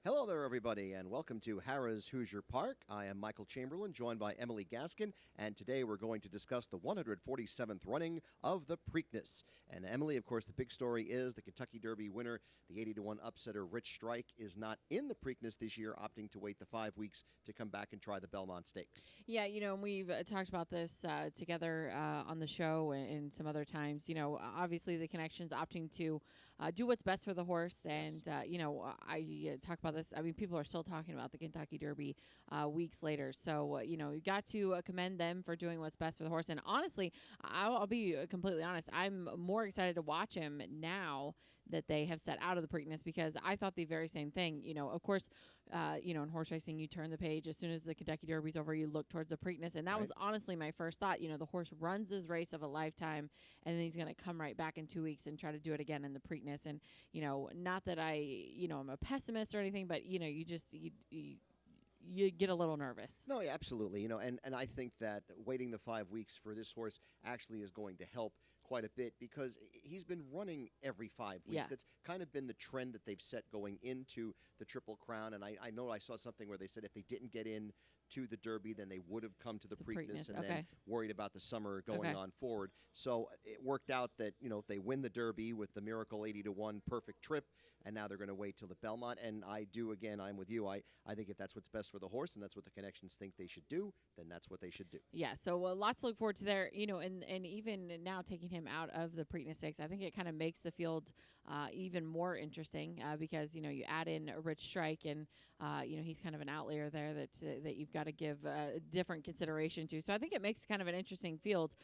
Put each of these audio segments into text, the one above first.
Hello there, everybody, and welcome to Harrah's Hoosier Park. I am Michael Chamberlain, joined by Emily Gaskin, and today we're going to discuss the 147th running of the Preakness. And Emily, of course, the big story is the Kentucky Derby winner, the 80-1 upsetter Rich Strike, is not in the Preakness this year, opting to wait the 5 weeks to come back and try the Belmont Stakes. Yeah, and we've talked about this together on the show and some other times. Obviously the Connection's opting to do what's best for the horse, and I talk about this. I mean, people are still talking about the Kentucky Derby weeks later. So, you got to commend them for doing what's best for the horse. And honestly, I'll be completely honest. I'm more excited to watch him now that they have set out of the Preakness, because I thought the very same thing. Of course, in horse racing, you turn the page. As soon as the Kentucky Derby's over, you look towards the Preakness. And that was honestly my first thought. The horse runs his race of a lifetime, and then he's going to come right back in 2 weeks and try to do it again in the Preakness. And, not that I'm a pessimist or anything, but, you just you get a little nervous. No, yeah, absolutely. And I think that waiting the 5 weeks for this horse actually is going to help quite a bit, because he's been running every 5 weeks. Yeah. That's kind of been the trend that they've set going into the Triple Crown. And I know I saw something where they said if they didn't get in to the Derby, then they would have come to the Preakness and then worried about the summer going on forward. So it worked out that, if they win the Derby with the miracle 80-1 perfect trip, and now they're going to wait till the Belmont. And I'm with you. I think if that's what's best for the horse and that's what the Connections think they should do, then that's what they should do. Yeah, so lots to look forward to there. And even now taking him out of the Preakness Stakes, I think it kind of makes the field even more interesting because, you add in Rich Strike, and, he's kind of an outlier there that you've got to give different consideration to. So I think it makes kind of an interesting field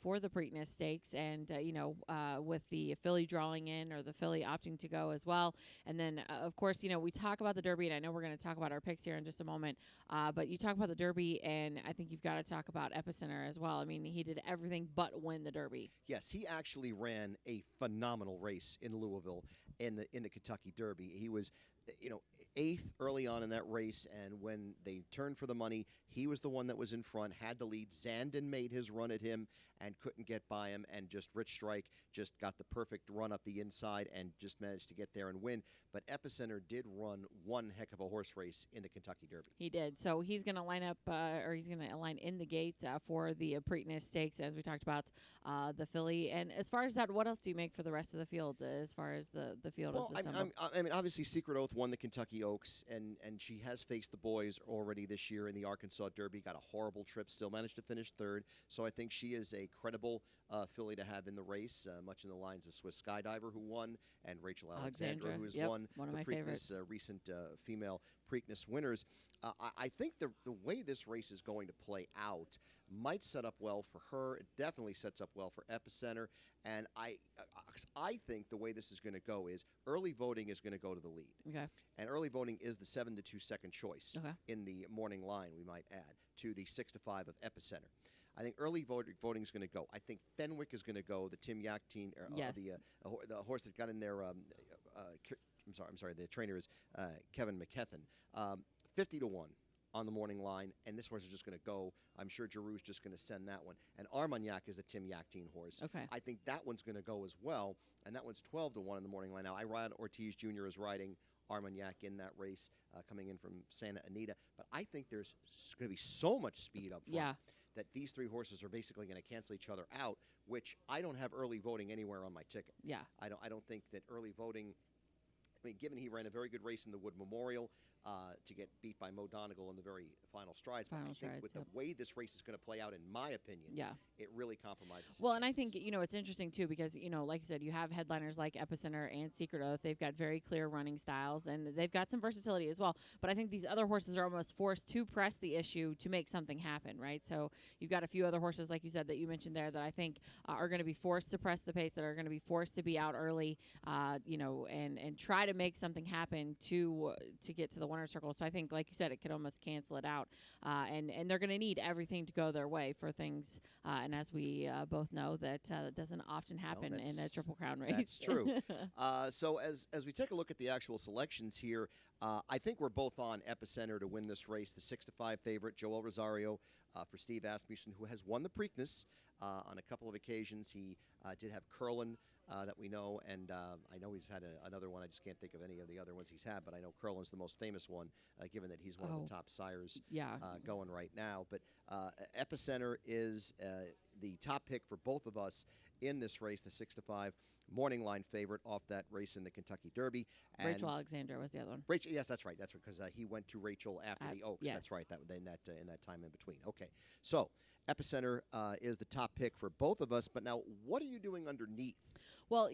for the Preakness Stakes, and, with the filly drawing in, or the filly opting to go as well. And then, of course, we talk about the Derby, and I know we're going to talk about our picks here in just a moment, but you talk about the Derby, and I think you've got to talk about Epicenter as well. I mean, he did everything but win the Derby. Yes, he actually ran a phenomenal race in Louisville in the Kentucky Derby. He was, eighth early on in that race, and when they turned for the money, he was the one that was in front, had the lead. Zandon made his run at him and couldn't get by him, and just Rich Strike just got the perfect run up the inside and just managed to get there and win. But Epicenter did run one heck of a horse race in the Kentucky Derby. He did. So he's going to line up, or he's going to align in the gate for the Preakness Stakes, as we talked about the filly. And as far as that, what else do you make for the rest of the field as far as the field? Well, I mean, obviously, Secret Oath won the Kentucky Oaks, and she has faced the boys already this year in the Arkansas Derby. Got a horrible trip, still managed to finish third. So I think she is a credible filly to have in the race, much in the lines of Swiss Skydiver, who won, and Rachel Alexandra, who has won one of the my favorites. Recent female Preakness winners. I think the way this race is going to play out might set up well for her. It definitely sets up well for Epicenter. And I think the way this is going to go is early voting is going to go to the lead. Okay. And early voting is the 7-2 second choice in the morning line, we might add, to the 6-5 of Epicenter. I think early voting is going to go. I think Fenwick is going to go, the Tim Yachtine, the horse that got in there. I'm sorry. The trainer is Kevin McKethan. 50-1 on the morning line, and this horse is just going to go. I'm sure Giroux's just going to send that one. And Armagnac is the Tim Yachtine horse. Okay. I think that one's going to go as well, and that one's 12-1 in the morning line. Now, Irad Ortiz Jr. is riding Armagnac in that race, coming in from Santa Anita. But I think there's going to be so much speed up front that these three horses are basically going to cancel each other out, which I don't have early voting anywhere on my ticket. Yeah. I don't think that early voting, I mean, given he ran a very good race in the Wood Memorial to get beat by Mo Donegal in the very final strides. But I think with the way this race is going to play out, in my opinion, it really compromises. Well, and I think, it's interesting, too, because, like you said, you have headliners like Epicenter and Secret Oath. They've got very clear running styles, and they've got some versatility as well. But I think these other horses are almost forced to press the issue to make something happen, right? So you've got a few other horses, like you said, that you mentioned there, that I think are going to be forced to press the pace, that are going to be forced to be out early, and try to make something happen to get to the winner's circle. So I think, like you said, it could almost cancel it out. And they're going to need everything to go their way for things. And as we both know, that doesn't often happen in a Triple Crown race. That's true. So as we take a look at the actual selections here, I think we're both on Epicenter to win this race. The 6-5 favorite, Joel Rosario, for Steve Asmussen, who has won the Preakness on a couple of occasions. He did have Curlin that we know, and I know he's had another one. I just can't think of any of the other ones he's had, but I know Curlin's the most famous one, given that he's one of the top sires going right now. But Epicenter is the top pick for both of us in this race, the 6-5 morning line favorite off that race in the Kentucky Derby. And Rachel Alexander was the other one. Rachel, yes, that's right. That's because he went to Rachel after the Oaks. Yes. That's right. In that time in between. Okay, so Epicenter is the top pick for both of us. But now, what are you doing underneath? Well,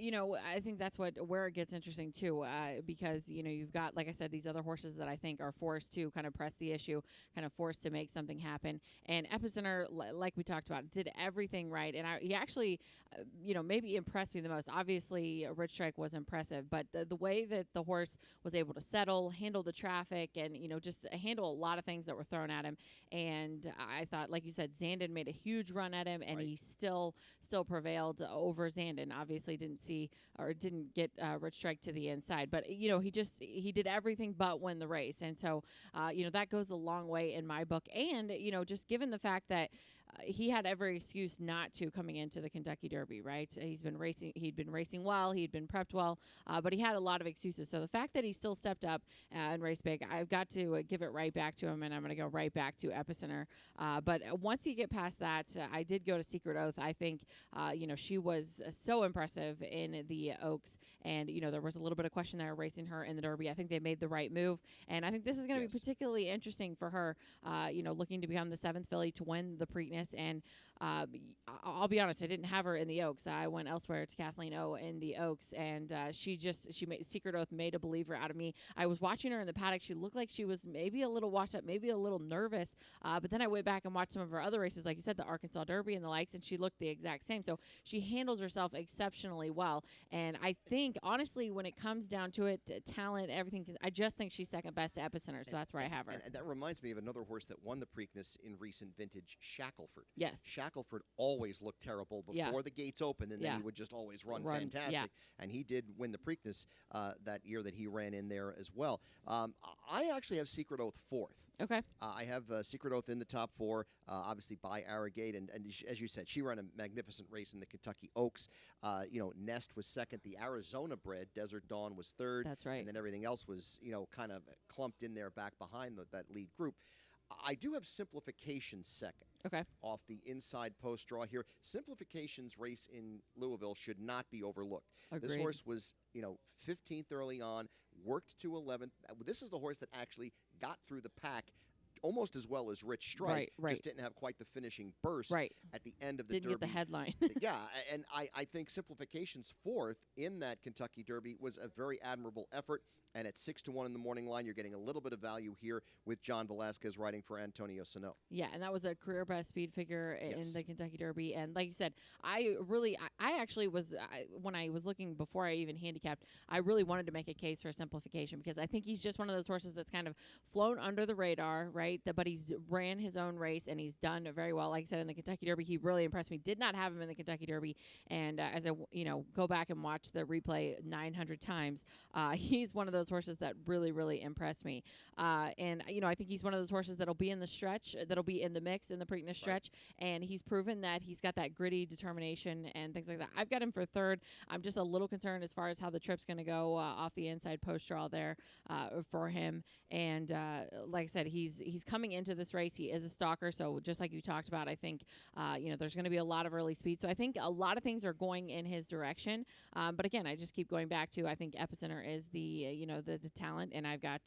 I think that's where it gets interesting too, because you've got, like I said, these other horses that I think are forced to kind of press the issue, kind of forced to make something happen. And Epicenter, like we talked about, did everything right, and he actually, maybe impressed me the most. Obviously, Rich Strike was impressive, but the way that the horse was able to settle, handle the traffic, and just handle a lot of things that were thrown at him. And I thought, like you said, Zandon made a huge run at him, and he still prevailed over Zandon. Obviously, didn't get Rich Strike to the inside, but he did everything but win the race, and so that goes a long way in my book. And just given the fact that he had every excuse not to coming into the Kentucky Derby, right? He'd been racing well, he'd been prepped well, but he had a lot of excuses. So the fact that he still stepped up and raced big, I've got to give it right back to him, and I'm going to go right back to Epicenter. But once you get past that, I did go to Secret Oath. I think, she was so impressive in the Oaks, and, there was a little bit of question there racing her in the Derby. I think they made the right move, and I think this is going to be particularly interesting for her, looking to become the 7th filly to win the Preakness. And I'll be honest, I didn't have her in the Oaks. I went elsewhere to Kathleen O in the Oaks, and she made Secret Oath made a believer out of me. I was watching her in the paddock. She looked like she was maybe a little washed up, maybe a little nervous. But then I went back and watched some of her other races, like you said, the Arkansas Derby and the likes, and she looked the exact same. So she handles herself exceptionally well. And I think, honestly, when it comes down to it, talent, everything, I just think she's second best to Epicenter. So that's where I have her. And that reminds me of another horse that won the Preakness in recent vintage, Shackleford. Yes. Shackleford always looked terrible before the gates opened, and then he would just always run fantastic. Yeah. And he did win the Preakness that year that he ran in there as well. I actually have Secret Oath 4th. Okay. I have Secret Oath in the top 4, obviously by Arrogate. And as you said, she ran a magnificent race in the Kentucky Oaks. Nest was 2nd. The Arizona bred, Desert Dawn, was 3rd. That's right. And then everything else was, kind of clumped in there back behind that lead group. I do have Simplification 2nd. Okay. Off the inside post draw here. Simplification's race in Louisville should not be overlooked. Agreed. This horse was, 15th early on, worked to 11th. This is the horse that actually got through the pack almost as well as Rich Strike. Right. Just didn't have quite the finishing burst at the end of the Derby. Didn't get the headline. Yeah, and I think Simplification's 4th in that Kentucky Derby was a very admirable effort. And at 6-1 in the morning line, you're getting a little bit of value here with John Velasquez riding for Antonio Sano. Yeah, and that was a career best speed figure in the Kentucky Derby. And like you said, I actually was, when I was looking before I even handicapped, I really wanted to make a case for Simplification, because I think he's just one of those horses that's kind of flown under the radar, right? But he's ran his own race, and he's done very well. Like I said, in the Kentucky Derby, he really impressed me. Did not have him in the Kentucky Derby. And as I, go back and watch the replay 900 times, he's one of those horses that really, really impressed me. And, I think he's one of those horses that'll be in the stretch, that'll be in the mix in the Preakness stretch. And he's proven that he's got that gritty determination and things like that. I've got him for 3rd. I'm just a little concerned as far as how the trip's going to go off the inside post draw there for him. And like I said, he's coming into this race. He is a stalker. So just like you talked about, I think, there's going to be a lot of early speed. So I think a lot of things are going in his direction. But again, I just keep going back to, I think Epicenter is the talent, and I've got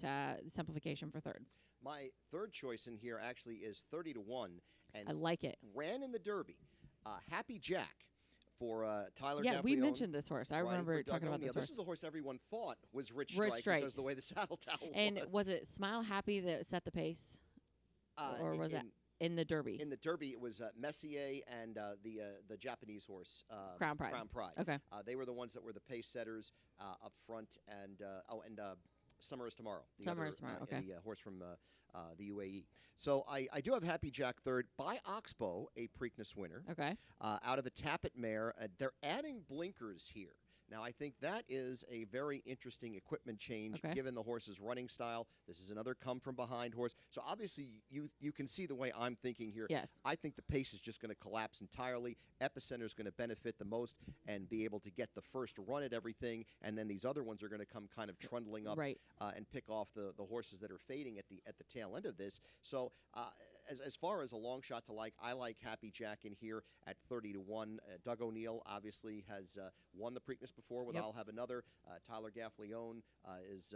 Simplification for 3rd. My 3rd choice in here actually is 30-1, and I like it. Ran in the Derby. Happy Jack for Tyler. Yeah, Gaffalione, we mentioned this horse. I remember talking about this horse. This is the horse everyone thought was Rich Strike because of the way the saddle towel and was it Smile Happy that set the pace, or was it in the Derby? In the Derby, it was Messier and the Japanese horse, Crown Pride. Okay. They were the ones that were the pace setters up front, and Summer is Tomorrow. Summer is Tomorrow, okay. The horse from the UAE. So I do have Happy Jack 3rd. By Oxbow, a Preakness winner. Okay. Out of the Tappet mare. They're adding blinkers here. Now, I think that is a very interesting equipment change given the horse's running style. This is another come-from-behind horse. So, obviously, you can see the way I'm thinking here. Yes. I think the pace is just going to collapse entirely. Epicenter is going to benefit the most and be able to get the first run at everything, and then these other ones are going to come kind of trundling up and pick off the horses that are fading at the tail end of this. So, as far as a long shot to like, I like Happy Jack in here at 30-1. Doug O'Neill obviously has won the Preakness before with I'll Have Another. Tyler Gaffleone is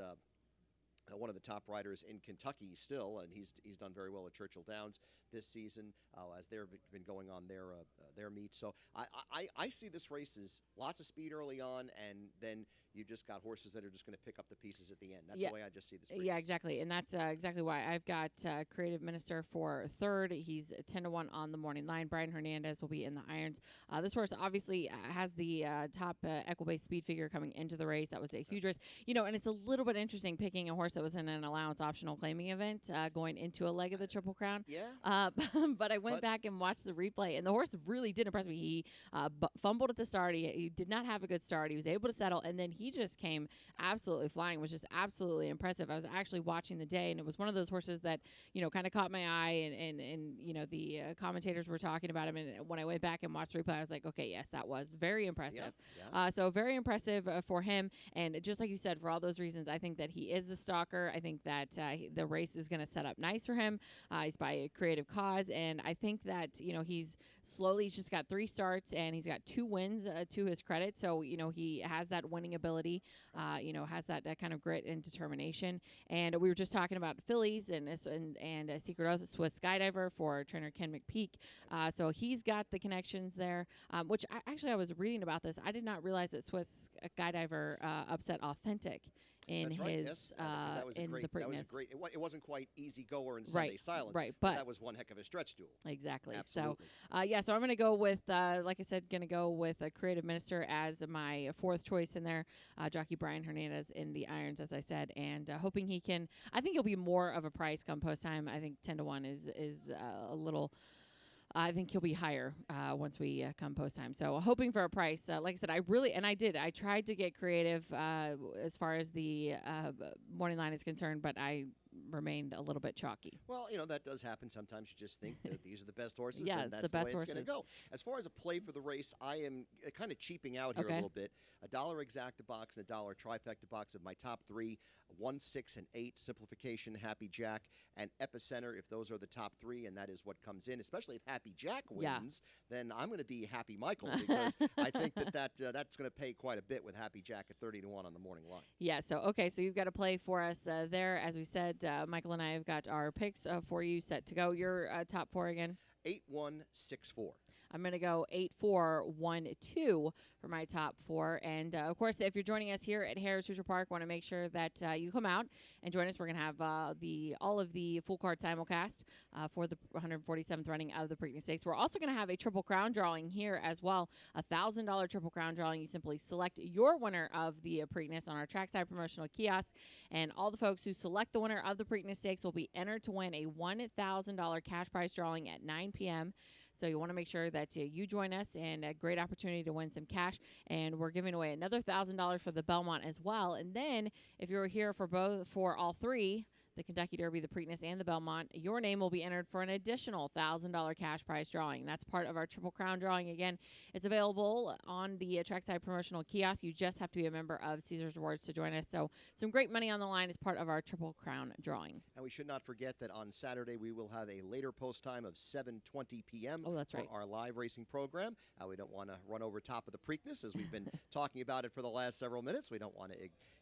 one of the top riders in Kentucky still, and he's done very well at Churchill Downs this season as they've been going on their meet. So I see this race as lots of speed early on, and then you just got horses that are just going to pick up the pieces at the end. That's the way I just see this race. Yeah, exactly, and that's exactly why I've got Creative Minister for third. He's 10-1 on the morning line. Brian Hernandez will be in the irons. This horse obviously has the top equibase speed figure coming into the race. That was a huge race, and it's a little bit interesting picking a horse that was in an allowance optional claiming event going into a leg of the Triple Crown. Yeah. But I went back and watched the replay, and the horse really did impress me. He fumbled at the start. He did not have a good start. He was able to settle, and then he just came absolutely flying, was just absolutely impressive. I was actually watching the day, and it was one of those horses that, kind of caught my eye, and the commentators were talking about him, and when I went back and watched the replay, I was like, okay, yes, that was very impressive. Yeah. So very impressive for him, and just like you said, for all those reasons, I think that he is the stalker. I think that the race is going to set up nice for him. He's by a creative cause, and I think that, he's just got 3 starts, and he's got 2 wins to his credit, so, he has that winning ability, has that kind of grit and determination. And we were just talking about fillies and Secret Oath, Swiss Skydiver for trainer Ken McPeak. So he's got the connections there, which I was reading about this. I did not realize that Swiss Skydiver upset Authentic in That's right, yes. That was in the Preakness. That was a great. It wasn't quite easy goer in Sunday Silence, but that was one heck of a stretch duel. Exactly. Absolutely. So I'm going to go with, like I said, a Creative Minister as my 4th choice in there. Jockey Brian Hernandez in the irons, as I said, and hoping he can. I think he'll be more of a price come post time. I think 10-1 is a little. I think he'll be higher once we come post time. So hoping for a price. Like I said, I tried to get creative as far as the morning line is concerned, but I remained a little bit chalky. Well, that does happen. Sometimes you just think that these are the best horses. Yeah, and that's the best way horses. It's going to go. As far as a play for the race, I am kind of cheaping out here a little bit. $1 exacta box and $1 trifecta box of my top 3, 1, 6, and 8 simplification, Happy Jack, and Epicenter. If those are the top 3, and that is what comes in, especially if Happy Jack wins, then I'm going to be Happy Michael because I think that's going to pay quite a bit with Happy Jack at 30-1 on the morning line. Yeah. So you've got a play for us there. As we said, Michael and I have got our picks for you set to go. Your top 4 again? 8-1-6-4. I'm going to go 8-4-1-2 for my top 4. And, of course, if you're joining us here at Harris Hoosier Park, want to make sure that you come out and join us. We're going to have all of the full card simulcast for the 147th running of the Preakness Stakes. We're also going to have a Triple Crown drawing here as well, a $1,000 Triple Crown drawing. You simply select your winner of the Preakness on our trackside promotional kiosk, and all the folks who select the winner of the Preakness Stakes will be entered to win a $1,000 cash prize drawing at 9 p.m. So you want to make sure that you join us, and a great opportunity to win some cash. And we're giving away another $1,000 for the Belmont as well. And then if you're here for all 3, the Kentucky Derby, the Preakness, and the Belmont, your name will be entered for an additional $1,000 cash prize drawing. That's part of our Triple Crown drawing. Again, it's available on the trackside promotional kiosk. You just have to be a member of Caesars Rewards to join us. So some great money on the line as part of our Triple Crown drawing. And we should not forget that on Saturday we will have a later post time of 7:20 p.m. Oh, that's for right. our live racing program. We don't want to run over top of the Preakness, as we've been talking about it for the last several minutes. We don't want to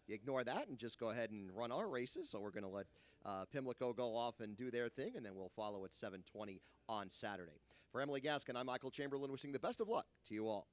ignore that and just go ahead and run our races. So we're going to let Pimlico go off and do their thing, and then we'll follow at 7:20 on Saturday. For Emily Gaskin, I'm Michael Chamberlain, wishing the best of luck to you all.